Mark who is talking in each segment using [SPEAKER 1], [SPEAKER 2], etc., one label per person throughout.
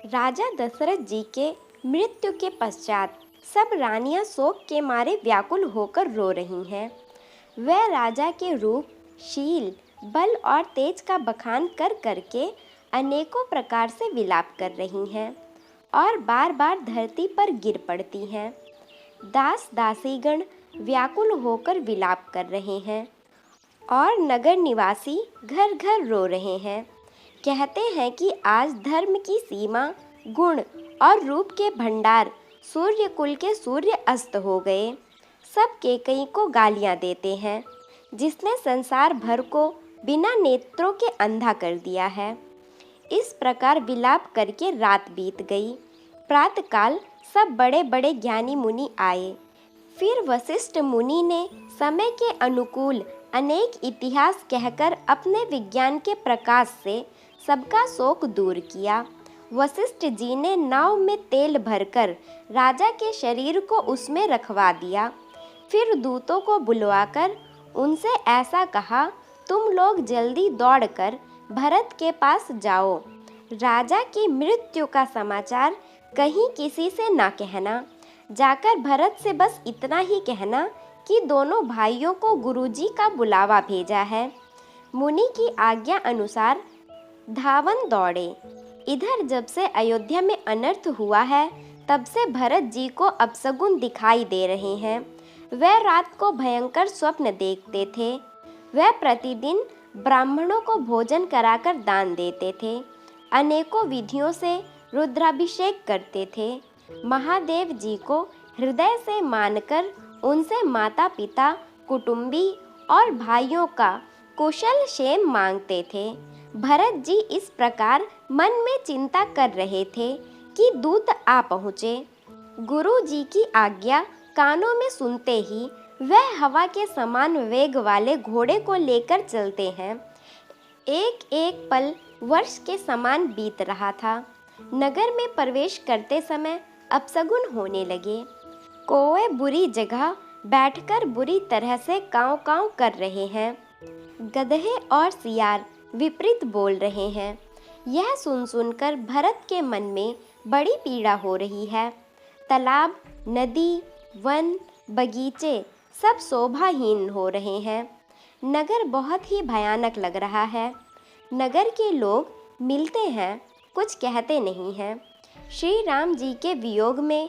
[SPEAKER 1] राजा दशरथ जी के मृत्यु के पश्चात सब रानियां शोक के मारे व्याकुल होकर रो रही हैं। वह राजा के रूप, शील, बल और तेज का बखान कर करके अनेकों प्रकार से विलाप कर रही हैं और बार बार धरती पर गिर पड़ती हैं। दास दासीगण व्याकुल होकर विलाप कर रहे हैं और नगर निवासी घर घर रो रहे हैं। कहते हैं कि आज धर्म की सीमा, गुण और रूप के भंडार सूर्य कुल के सूर्य अस्त हो गए। सब केकई को गालियां देते हैं, जिसने संसार भर को बिना नेत्रों के अंधा कर दिया है। इस प्रकार विलाप करके रात बीत गई। प्रातःकाल सब बड़े बड़े ज्ञानी मुनि आए। फिर वशिष्ठ मुनि ने समय के अनुकूल अनेक इतिहास कहकर अपने विज्ञान के प्रकाश से सबका शोक दूर किया। वशिष्ठ जी ने नाव में तेल भरकर राजा के शरीर को उसमें रखवा दिया। फिर दूतों को बुलवाकर उनसे ऐसा कहा, तुम लोग जल्दी दौड़कर भरत के पास जाओ। राजा की मृत्यु का समाचार कहीं किसी से ना कहना। जाकर भरत से बस इतना ही कहना कि दोनों भाइयों को गुरुजी का बुलावा भेजा है। मुनि की आज्ञा अनुसार धावन दौड़े। इधर जब से अयोध्या में अनर्थ हुआ है, तब से भरत जी को अपशगुन दिखाई दे रहे हैं। वह रात को भयंकर स्वप्न देखते थे। वह प्रतिदिन ब्राह्मणों को भोजन कराकर दान देते थे। अनेकों विधियों से रुद्राभिषेक करते थे। महादेव जी को हृदय से मानकर उनसे माता पिता, कुटुंबी और भाइयों का कुशल क्षेम मांगते थे। भरत जी इस प्रकार मन में चिंता कर रहे थे कि दूत आ पहुँचे। गुरु जी की आज्ञा कानों में सुनते ही वह हवा के समान वेग वाले घोड़े को लेकर चलते हैं। एक एक पल वर्ष के समान बीत रहा था। नगर में प्रवेश करते समय अपशगुन होने लगे। कौवे बुरी जगह बैठकर बुरी तरह से काँव काँव कर रहे हैं। गधे और सियार विपरीत बोल रहे हैं। यह सुन सुनकर भरत के मन में बड़ी पीड़ा हो रही है। तालाब, नदी, वन, बगीचे सब शोभाहीन हो रहे हैं। नगर बहुत ही भयानक लग रहा है। नगर के लोग मिलते हैं, कुछ कहते नहीं हैं। श्री राम जी के वियोग में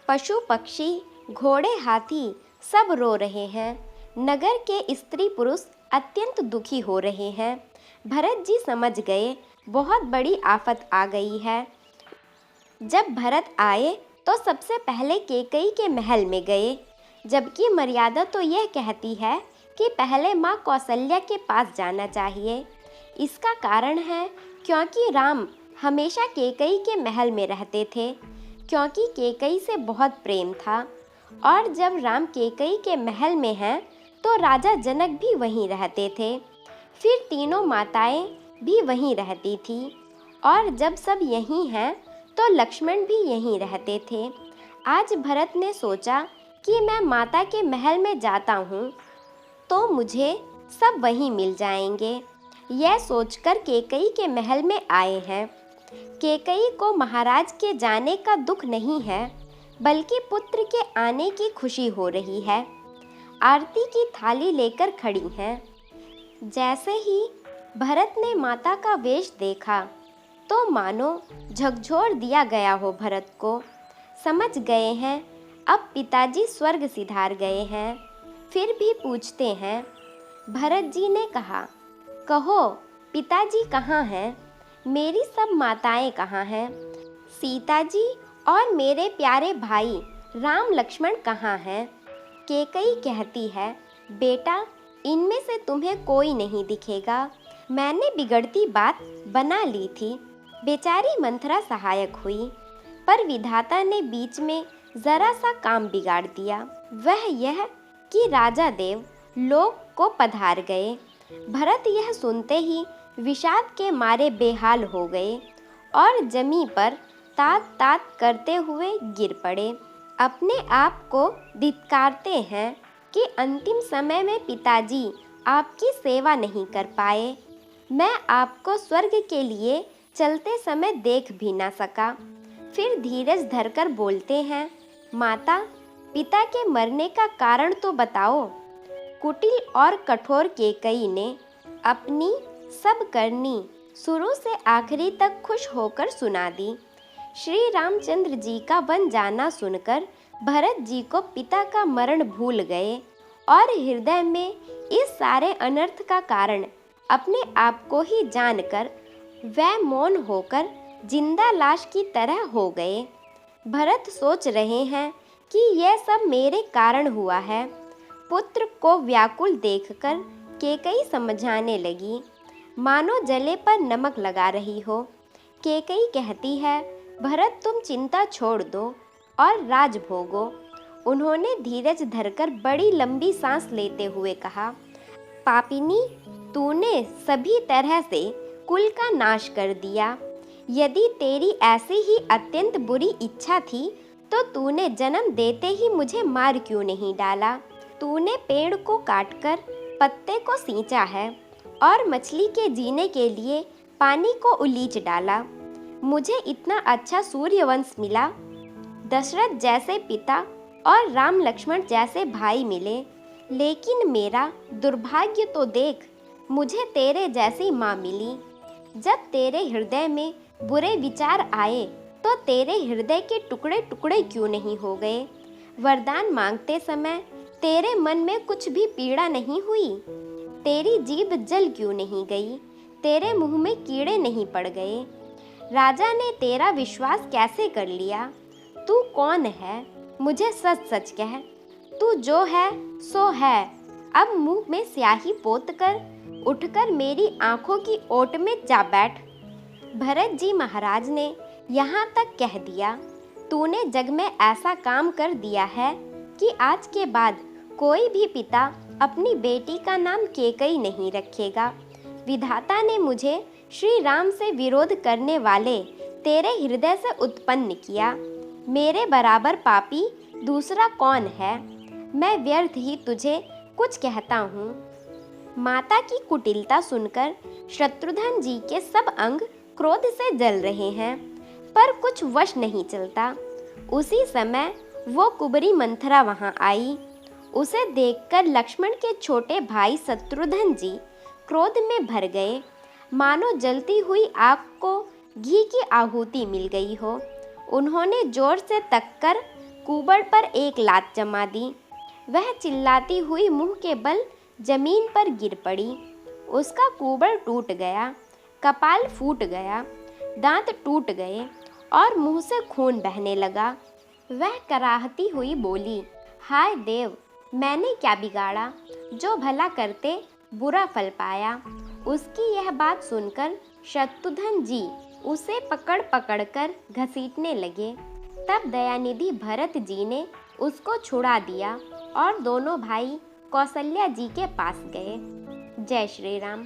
[SPEAKER 1] पशु पक्षी, घोड़े, हाथी सब रो रहे हैं। नगर के स्त्री पुरुष अत्यंत दुखी हो रहे हैं। भरत जी समझ गए बहुत बड़ी आफत आ गई है। जब भरत आए तो सबसे पहले केकई के महल में गए, जबकि मर्यादा तो यह कहती है कि पहले माँ कौशल्या के पास जाना चाहिए। इसका कारण है क्योंकि राम हमेशा केकई के महल में रहते थे, क्योंकि केकई से बहुत प्रेम था। और जब राम केकई के महल में हैं तो राजा जनक भी वहीं रहते थे। फिर तीनों माताएं भी वहीं रहती थी। और जब सब यहीं हैं तो लक्ष्मण भी यहीं रहते थे। आज भरत ने सोचा कि मैं माता के महल में जाता हूँ तो मुझे सब वहीं मिल जाएंगे। यह सोचकर केकई के महल में आए हैं। केकई को महाराज के जाने का दुख नहीं है, बल्कि पुत्र के आने की खुशी हो रही है। आरती की थाली लेकर खड़ी हैं। जैसे ही भरत ने माता का वेश देखा तो मानो झकझोर दिया गया हो। भरत को समझ गए हैं अब पिताजी स्वर्ग सिधार गए हैं। फिर भी पूछते हैं। भरत जी ने कहा, कहो पिताजी कहाँ हैं? मेरी सब माताएं कहाँ हैं? सीता जी और मेरे प्यारे भाई राम लक्ष्मण कहाँ हैं? केकई कहती है, बेटा इनमें से तुम्हें कोई नहीं दिखेगा। मैंने बिगड़ती बात बना ली थी। बेचारी मंथरा सहायक हुई, पर विधाता ने बीच में जरा सा काम बिगाड़ दिया। वह यह कि राजा देव लोक को पधार गए। भरत यह सुनते ही विषाद के मारे बेहाल हो गए और जमी पर तात तात करते हुए गिर पड़े। अपने आप को धिक्कारते हैं कि अंतिम समय में पिताजी आपकी सेवा नहीं कर पाए। मैं आपको स्वर्ग के लिए चलते समय देख भी ना सका। फिर धीरज धरकर बोलते हैं, माता, पिता के मरने का कारण तो बताओ। कुटिल और कठोर केकई ने अपनी सब करनी शुरू से आखिरी तक खुश होकर सुना दी। श्री रामचंद्र जी का वन जाना सुनकर भरत जी को पिता का मरण भूल गए और हृदय में इस सारे अनर्थ का कारण अपने आप को ही जानकर वह मौन होकर जिंदा लाश की तरह हो गए। भरत सोच रहे हैं कि यह सब मेरे कारण हुआ है। पुत्र को व्याकुल देखकर केकई समझाने लगी, मानो जले पर नमक लगा रही हो। केकई कहती है, भरत तुम चिंता छोड़ दो और राज भोगो। उन्होंने धीरज धरकर बड़ी लंबी सांस लेते हुए कहा, पापिनी, तूने सभी तरह से कुल का नाश कर दिया। यदि तेरी ऐसी ही अत्यंत बुरी इच्छा थी तो तूने जन्म देते ही मुझे मार क्यों नहीं डाला। तूने पेड़ को काटकर पत्ते को सींचा है और मछली के जीने के लिए पानी को उलीच डाला। मुझे इतना अच्छा सूर्यवंश मिला, दशरथ जैसे पिता और राम लक्ष्मण जैसे भाई मिले, लेकिन मेरा दुर्भाग्य तो देख, मुझे तेरे जैसी माँ मिली। जब तेरे हृदय में बुरे विचार आए तो तेरे हृदय के टुकड़े टुकड़े क्यों नहीं हो गए। वरदान मांगते समय तेरे मन में कुछ भी पीड़ा नहीं हुई। तेरी जीभ जल क्यों नहीं गई, तेरे मुंह में कीड़े नहीं पड़ गए। राजा ने तेरा विश्वास कैसे कर लिया। तू कौन है, मुझे सच सच कह। तू जो है सो है। अब मुंह में स्याही पोत कर उठकर मेरी आंखों की ओट में जा बैठ। भरत जी महाराज ने यहाँ तक कह दिया, तूने जग में ऐसा काम कर दिया है कि आज के बाद कोई भी पिता अपनी बेटी का नाम केकई नहीं रखेगा। विधाता ने मुझे श्री राम से विरोध करने वाले तेरे हृदय से उत्पन्न किया। मेरे बराबर पापी दूसरा कौन है। मैं व्यर्थ ही तुझे कुछ कहता हूँ। माता की कुटिलता सुनकर शत्रुघ्न जी के सब अंग क्रोध से जल रहे हैं, पर कुछ वश नहीं चलता। उसी समय वो कुबरी मंथरा वहाँ आई। उसे देखकर लक्ष्मण के छोटे भाई शत्रुघ्न जी क्रोध में भर गए, मानो जलती हुई आग को घी की आहुति मिल गई हो। उन्होंने जोर से तककर कुबड़ पर एक लात जमा दी। वह चिल्लाती हुई मुंह के बल जमीन पर गिर पड़ी। उसका कुबड़ टूट गया, कपाल फूट गया, दांत टूट गए और मुंह से खून बहने लगा। वह कराहती हुई बोली, हाय देव, मैंने क्या बिगाड़ा, जो भला करते बुरा फल पाया। उसकी यह बात सुनकर शत्रुघ्न जी उसे पकड़ पकड़ कर घसीटने लगे। तब दयानिधि भरत जी ने उसको छुड़ा दिया और दोनों भाई कौशल्या जी के पास गए। जय श्री राम।